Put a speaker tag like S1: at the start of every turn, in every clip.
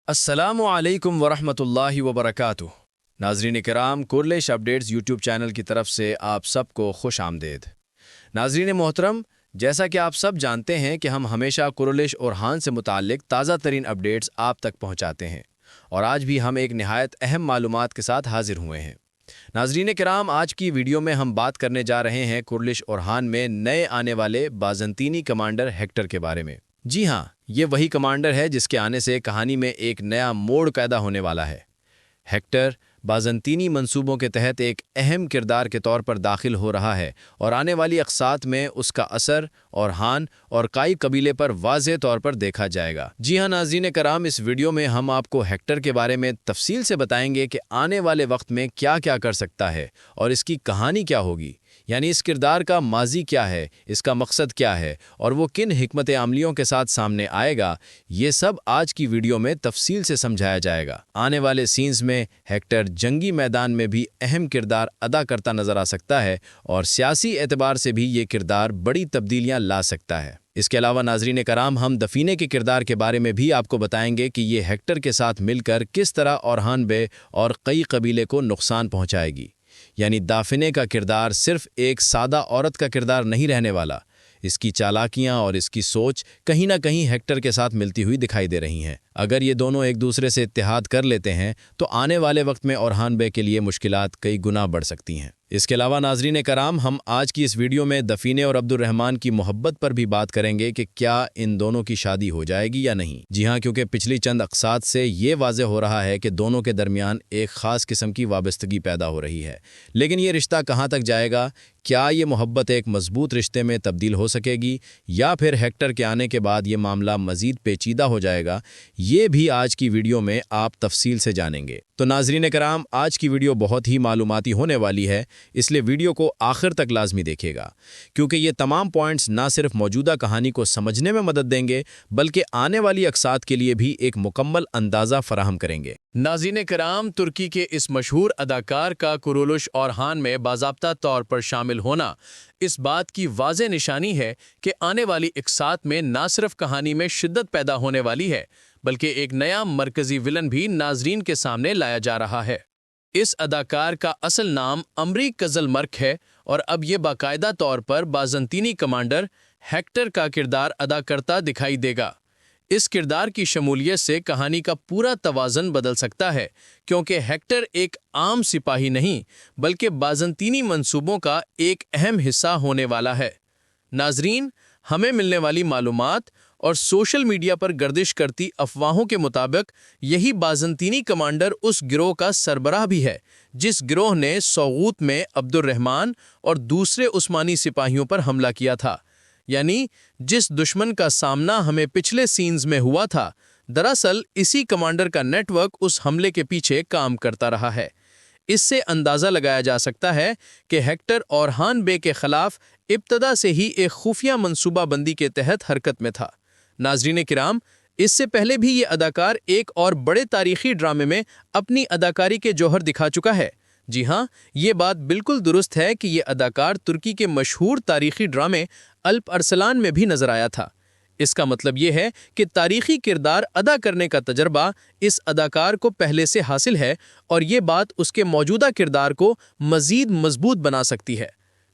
S1: السلام علیکم ورحمۃ اللہ وبرکاتہ۔ ناظرین کرام، کورلش اپڈیٹس یوٹیوب چینل کی طرف سے آپ سب کو خوش آمدید۔ ناظرین محترم، جیسا کہ آپ سب جانتے ہیں کہ ہم ہمیشہ کورلش اور ہان سے متعلق تازہ ترین اپڈیٹس آپ تک پہنچاتے ہیں، اور آج بھی ہم ایک نہایت اہم معلومات کے ساتھ حاضر ہوئے ہیں۔ ناظرین کرام، آج کی ویڈیو میں ہم بات کرنے جا رہے ہیں کورلش اور ہان میں نئے آنے والے بازنطینی کمانڈر ہیکٹر کے بارے میں۔ جی ہاں، یہ وہی کمانڈر ہے جس کے آنے سے کہانی میں ایک نیا موڑ پیدا ہونے والا ہے۔ ہیکٹر بازنطینی منصوبوں کے تحت ایک اہم کردار کے طور پر داخل ہو رہا ہے، اور آنے والی اقساط میں اس کا اثر اور ہان اور کائی قبیلے پر واضح طور پر دیکھا جائے گا۔ جی ہاں ناظرین کرام، اس ویڈیو میں ہم آپ کو ہیکٹر کے بارے میں تفصیل سے بتائیں گے کہ آنے والے وقت میں کیا کیا کر سکتا ہے اور اس کی کہانی کیا ہوگی، یعنی اس کردار کا ماضی کیا ہے، اس کا مقصد کیا ہے، اور وہ کن حکمت عملیوں کے ساتھ سامنے آئے گا۔ یہ سب آج کی ویڈیو میں تفصیل سے سمجھایا جائے گا۔ آنے والے سینز میں ہیکٹر جنگی میدان میں بھی اہم کردار ادا کرتا نظر آ سکتا ہے، اور سیاسی اعتبار سے بھی یہ کردار بڑی تبدیلیاں لا سکتا ہے۔ اس کے علاوہ ناظرین کرام، ہم دفینے کے کردار کے بارے میں بھی آپ کو بتائیں گے کہ یہ ہیکٹر کے ساتھ مل کر کس طرح اورہان بے اور کئی قبیلے کو نقصان پہنچائے گی۔ یعنی دافنے کا کردار صرف ایک سادہ عورت کا کردار نہیں رہنے والا، اس کی چالاکیاں اور اس کی سوچ کہیں نہ کہیں ہیکٹر کے ساتھ ملتی ہوئی دکھائی دے رہی ہیں۔ اگر یہ دونوں ایک دوسرے سے اتحاد کر لیتے ہیں تو آنے والے وقت میں اورہان بے کے لیے مشکلات کئی گنا بڑھ سکتی ہیں۔ اس کے علاوہ ناظرین کرام، ہم آج کی اس ویڈیو میں دفینے اور عبد الرحمن کی محبت پر بھی بات کریں گے کہ کیا ان دونوں کی شادی ہو جائے گی یا نہیں۔ جی ہاں، کیونکہ پچھلی چند اقساط سے یہ واضح ہو رہا ہے کہ دونوں کے درمیان ایک خاص قسم کی وابستگی پیدا ہو رہی ہے، لیکن یہ رشتہ کہاں تک جائے گا؟ کیا یہ محبت ایک مضبوط رشتے میں تبدیل ہو سکے گی، یا پھر ہیکٹر کے آنے کے بعد یہ معاملہ مزید پیچیدہ ہو جائے گا؟ یہ بھی آج کی ویڈیو میں آپ تفصیل سے جانیں گے۔ تو ناظرین کرام، آج کی ویڈیو بہت ہی معلوماتی ہونے والی ہے، اس لیے ویڈیو کو آخر تک لازمی دیکھیے گا، کیونکہ یہ تمام پوائنٹس نہ صرف موجودہ کہانی کو سمجھنے میں مدد دیں گے بلکہ آنے والی اقساط کے لیے بھی ایک مکمل اندازہ فراہم کریں گے۔ ناظرین کرام، ترکی کے اس مشہور اداکار کا کورولش اورہان میں باضابطہ طور پر شامل ہونا اس بات کی واضح نشانی ہے کہ آنے والی اقساط میں نہ صرف کہانی میں شدت پیدا ہونے والی ہے بلکہ ایک نیا مرکزی ولن بھی ناظرین کے سامنے لایا جا رہا ہے۔ اس اداکار کا اصل نام امری قزلمرک ہے، اور اب یہ باقاعدہ طور پر بازنطینی کمانڈر ہیکٹر کا کردار ادا کرتا دکھائی دے گا۔ اس کردار کی شمولیت سے کہانی کا پورا توازن بدل سکتا ہے، کیونکہ ہیکٹر ایک عام سپاہی نہیں بلکہ بازنطینی منصوبوں کا ایک اہم حصہ ہونے والا ہے۔ ناظرین، ہمیں ملنے والی معلومات اور سوشل میڈیا پر گردش کرتی افواہوں کے مطابق یہی بازنطینی کمانڈر اس گروہ کا سربراہ بھی ہے جس گروہ نے سوغوت میں عبد الرحمن اور دوسرے عثمانی سپاہیوں پر حملہ کیا تھا۔ یعنی جس دشمن کا سامنا ہمیں پچھلے سینز میں ہوا تھا، دراصل اسی کمانڈر کا نیٹ ورک اس حملے کے پیچھے کام کرتا رہا ہے۔ اس سے اندازہ لگایا جا سکتا ہے کہ ہیکٹر اورہان بے کے خلاف ابتدا سے ہی ایک خفیہ منصوبہ بندی کے تحت حرکت میں تھا۔ ناظرین کرام، اس سے پہلے بھی یہ اداکار ایک اور بڑے تاریخی ڈرامے میں اپنی اداکاری کے جوہر دکھا چکا ہے۔ جی ہاں، یہ بات بالکل درست ہے کہ یہ اداکار ترکی کے مشہور تاریخی ڈرامے الپ ارسلان میں بھی نظر آیا تھا۔ اس کا مطلب یہ ہے کہ تاریخی کردار ادا کرنے کا تجربہ اس اداکار کو پہلے سے حاصل ہے، اور یہ بات اس کے موجودہ کردار کو مزید مضبوط بنا سکتی ہے۔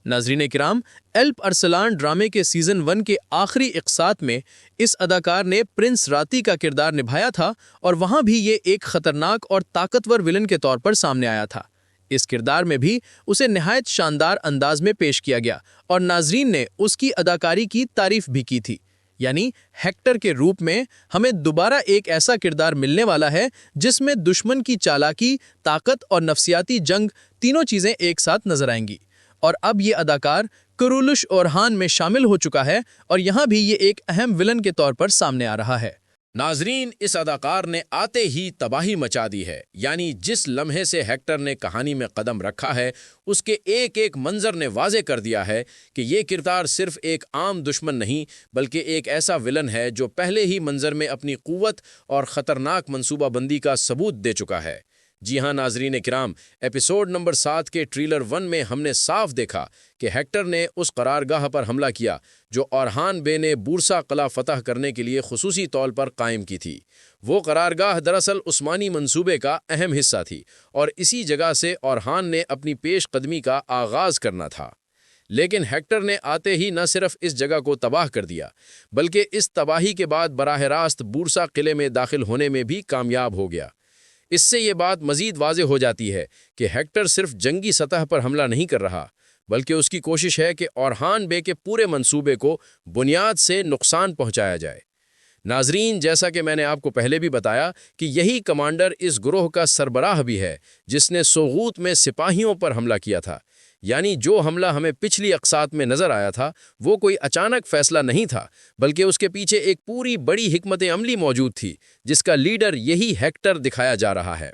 S1: ناظرین کرام، الپ ارسلان ڈرامے کے سیزن 1 کے آخری اقساط میں اس اداکار نے پرنس راتی کا کردار نبھایا تھا، اور وہاں بھی یہ ایک خطرناک اور طاقتور ولن کے طور پر سامنے آیا تھا۔ اس کردار میں بھی اسے نہایت شاندار انداز میں پیش کیا گیا، اور ناظرین نے اس کی اداکاری کی تعریف بھی کی تھی۔ یعنی ہیکٹر کے روپ میں ہمیں دوبارہ ایک ایسا کردار ملنے والا ہے جس میں دشمن کی چالاکی، طاقت اور نفسیاتی جنگ تینوں چیزیں ایک ساتھ نظر آئیں گی۔ اور اب یہ اداکار کورولش اورہان میں شامل ہو چکا ہے، اور یہاں بھی یہ ایک اہم ولن کے طور پر سامنے آ رہا ہے۔
S2: ناظرین، اس اداکار نے آتے ہی تباہی مچا دی ہے۔ یعنی جس لمحے سے ہیکٹر نے کہانی میں قدم رکھا ہے، اس کے ایک ایک منظر نے واضح کر دیا ہے کہ یہ کردار صرف ایک عام دشمن نہیں بلکہ ایک ایسا ولن ہے جو پہلے ہی منظر میں اپنی قوت اور خطرناک منصوبہ بندی کا ثبوت دے چکا ہے۔ جی ہاں ناظرین کرام، ایپیسوڈ نمبر 7 کے ٹریلر 1 میں ہم نے صاف دیکھا کہ ہیکٹر نے اس قرارگاہ پر حملہ کیا جو اورہان بے نے بورسا قلعہ فتح کرنے کے لیے خصوصی طور پر قائم کی تھی۔ وہ قرارگاہ دراصل عثمانی منصوبے کا اہم حصہ تھی اور اسی جگہ سے اورہان نے اپنی پیش قدمی کا آغاز کرنا تھا۔ لیکن ہیکٹر نے آتے ہی نہ صرف اس جگہ کو تباہ کر دیا بلکہ اس تباہی کے بعد براہ راست بورسا قلعے میں داخل ہونے میں بھی کامیاب ہو گیا۔ اس سے یہ بات مزید واضح ہو جاتی ہے کہ ہیکٹر صرف جنگی سطح پر حملہ نہیں کر رہا بلکہ اس کی کوشش ہے کہ اورہان بے کے پورے منصوبے کو بنیاد سے نقصان پہنچایا جائے۔ ناظرین، جیسا کہ میں نے آپ کو پہلے بھی بتایا کہ یہی کمانڈر اس گروہ کا سربراہ بھی ہے جس نے سوغوت میں سپاہیوں پر حملہ کیا تھا۔ یعنی جو حملہ ہمیں پچھلی اقساط میں نظر آیا تھا وہ کوئی اچانک فیصلہ نہیں تھا بلکہ اس کے پیچھے ایک پوری بڑی حکمت عملی موجود تھی جس کا لیڈر یہی ہیکٹر دکھایا جا رہا ہے۔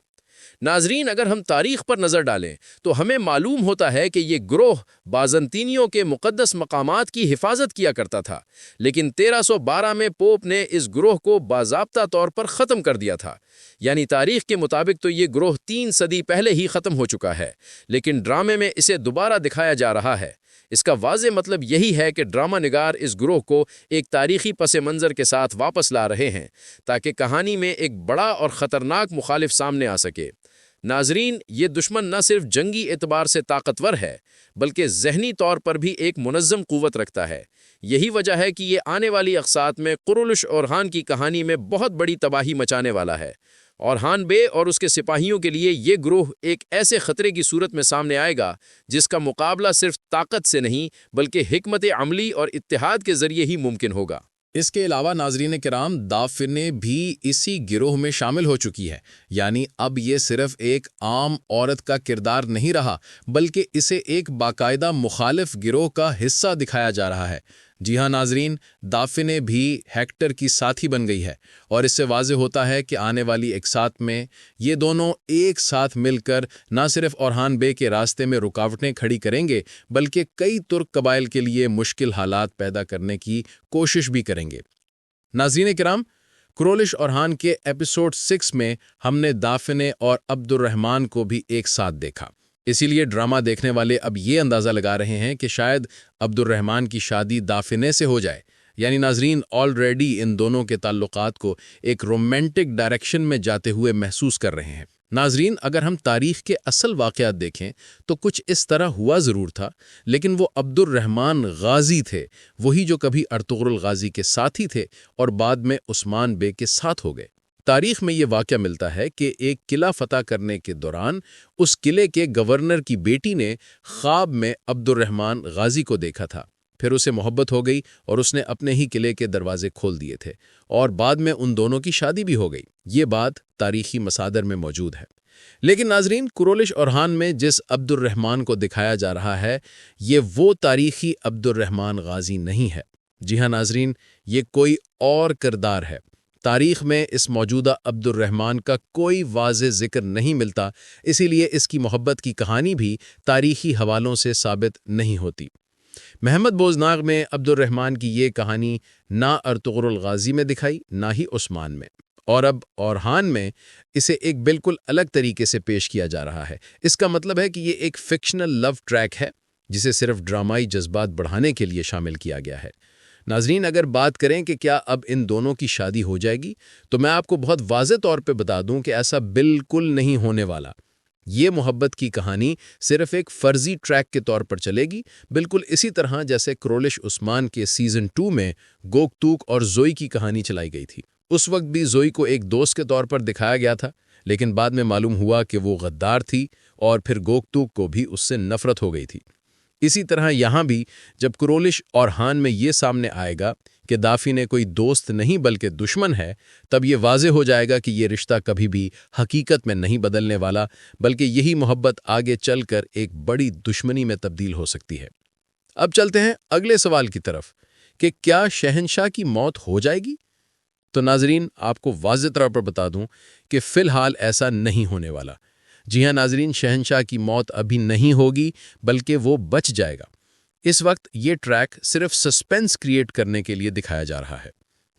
S2: ناظرین، اگر ہم تاریخ پر نظر ڈالیں تو ہمیں معلوم ہوتا ہے کہ یہ گروہ بازنطینیوں کے مقدس مقامات کی حفاظت کیا کرتا تھا، لیکن 1312 میں پوپ نے اس گروہ کو باضابطہ طور پر ختم کر دیا تھا۔ یعنی تاریخ کے مطابق تو یہ گروہ 3 صدی پہلے ہی ختم ہو چکا ہے، لیکن ڈرامے میں اسے دوبارہ دکھایا جا رہا ہے۔ اس کا واضح مطلب یہی ہے کہ ڈرامہ نگار اس گروہ کو ایک تاریخی پس منظر کے ساتھ واپس لا رہے ہیں تاکہ کہانی میں ایک بڑا اور خطرناک مخالف سامنے آ سکے۔ ناظرین، یہ دشمن نہ صرف جنگی اعتبار سے طاقتور ہے بلکہ ذہنی طور پر بھی ایک منظم قوت رکھتا ہے۔ یہی وجہ ہے کہ یہ آنے والی اقساط میں قرولش اورہان کی کہانی میں بہت بڑی تباہی مچانے والا ہے۔ اورہان بے اور اس کے سپاہیوں کے لیے یہ گروہ ایک ایسے خطرے کی صورت میں سامنے آئے گا جس کا مقابلہ صرف طاقت سے نہیں بلکہ حکمت عملی اور اتحاد کے ذریعے ہی ممکن ہوگا۔
S3: اس کے علاوہ ناظرین کرام، دافنے بھی اسی گروہ میں شامل ہو چکی ہے۔ یعنی اب یہ صرف ایک عام عورت کا کردار نہیں رہا بلکہ اسے ایک باقاعدہ مخالف گروہ کا حصہ دکھایا جا رہا ہے۔ جی ہاں ناظرین، دافنے بھی ہیکٹر کی ساتھی بن گئی ہے اور اس سے واضح ہوتا ہے کہ آنے والی اقساط میں یہ دونوں ایک ساتھ مل کر نہ صرف اورہان بے کے راستے میں رکاوٹیں کھڑی کریں گے بلکہ کئی ترک قبائل کے لیے مشکل حالات پیدا کرنے کی کوشش بھی کریں گے۔ ناظرین کرام، کرولش اورہان کے ایپیسوڈ 6 میں ہم نے دافنے اور عبد الرحمن کو بھی ایک ساتھ دیکھا، اسی لیے ڈرامہ دیکھنے والے اب یہ اندازہ لگا رہے ہیں کہ شاید عبد الرحمن کی شادی دافنے سے ہو جائے۔ یعنی ناظرین، آلریڈی ان دونوں کے تعلقات کو ایک رومانٹک ڈائریکشن میں جاتے ہوئے محسوس کر رہے ہیں۔ ناظرین، اگر ہم تاریخ کے اصل واقعات دیکھیں تو کچھ اس طرح ہوا ضرور تھا، لیکن وہ عبد الرحمن غازی تھے، وہی جو کبھی ارطغرل غازی کے ساتھی تھے اور بعد میں عثمان بے کے ساتھ ہو گئے۔ تاریخ میں یہ واقعہ ملتا ہے کہ ایک قلعہ فتح کرنے کے دوران اس قلعے کے گورنر کی بیٹی نے خواب میں عبد الرحمن غازی کو دیکھا تھا، پھر اسے محبت ہو گئی اور اس نے اپنے ہی قلعے کے دروازے کھول دیے تھے اور بعد میں ان دونوں کی شادی بھی ہو گئی۔ یہ بات تاریخی مصادر میں موجود ہے۔ لیکن ناظرین، کرولش اورہان میں جس عبد الرحمن کو دکھایا جا رہا ہے یہ وہ تاریخی عبد الرحمن غازی نہیں ہے۔ جی ہاں ناظرین، یہ کوئی اور کردار ہے۔ تاریخ میں اس موجودہ عبد الرحمن کا کوئی واضح ذکر نہیں ملتا، اسی لیے اس کی محبت کی کہانی بھی تاریخی حوالوں سے ثابت نہیں ہوتی۔ محمد بوزناغ میں عبد الرحمن کی یہ کہانی نہ ارطغرل غازی میں دکھائی نہ ہی عثمان میں، اور اب اورہان میں اسے ایک بالکل الگ طریقے سے پیش کیا جا رہا ہے۔ اس کا مطلب ہے کہ یہ ایک فکشنل لو ٹریک ہے جسے صرف ڈرامائی جذبات بڑھانے کے لیے شامل کیا گیا ہے۔ ناظرین، اگر بات کریں کہ کیا اب ان دونوں کی شادی ہو جائے گی تو میں آپ کو بہت واضح طور پہ بتا دوں کہ ایسا بالکل نہیں ہونے والا۔ یہ محبت کی کہانی صرف ایک فرضی ٹریک کے طور پر چلے گی، بالکل اسی طرح جیسے کرولش عثمان کے سیزن 2 میں گوکتوک اور زوئی کی کہانی چلائی گئی تھی۔ اس وقت بھی زوئی کو ایک دوست کے طور پر دکھایا گیا تھا، لیکن بعد میں معلوم ہوا کہ وہ غدار تھی اور پھر گوکتوک کو بھی اس سے نفرت ہو گئی تھی۔ اسی طرح یہاں بھی جب کرولش اورہان میں یہ سامنے آئے گا کہ دافنے کوئی دوست نہیں بلکہ دشمن ہے، تب یہ واضح ہو جائے گا کہ یہ رشتہ کبھی بھی حقیقت میں نہیں بدلنے والا، بلکہ یہی محبت آگے چل کر ایک بڑی دشمنی میں تبدیل ہو سکتی ہے۔ اب چلتے ہیں اگلے سوال کی طرف کہ کیا شہنشاہ کی موت ہو جائے گی؟ تو ناظرین، آپ کو واضح طور پر بتا دوں کہ فی الحال ایسا نہیں ہونے والا۔ جی ہاں ناظرین، شہنشاہ کی موت ابھی نہیں ہوگی بلکہ وہ بچ جائے گا۔ اس وقت یہ ٹریک صرف سسپینس کریٹ کرنے کے لیے دکھایا جا رہا ہے۔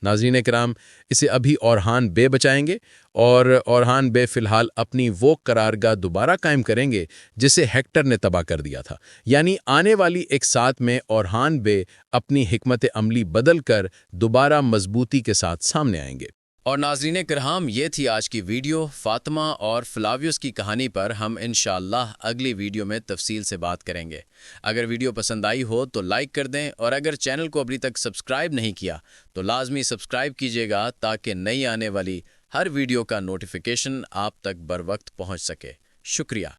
S3: ناظرین کرام، اسے ابھی اورحان بے بچائیں گے اور اورحان بے فی الحال اپنی وہ قرارگاہ دوبارہ قائم کریں گے جسے ہیکٹر نے تباہ کر دیا تھا، یعنی آنے والی ایک ساتھ میں اورحان بے اپنی حکمت عملی بدل کر دوبارہ مضبوطی کے ساتھ سامنے آئیں گے۔
S1: اور ناظرین کرام، یہ تھی آج کی ویڈیو فاطمہ اور فلاویوس کی کہانی پر۔ ہم انشاءاللہ اگلی ویڈیو میں تفصیل سے بات کریں گے۔ اگر ویڈیو پسند آئی ہو تو لائک کر دیں، اور اگر چینل کو ابھی تک سبسکرائب نہیں کیا تو لازمی سبسکرائب کیجیے گا تاکہ نئی آنے والی ہر ویڈیو کا نوٹیفیکیشن آپ تک بر وقت پہنچ سکے۔ شکریہ۔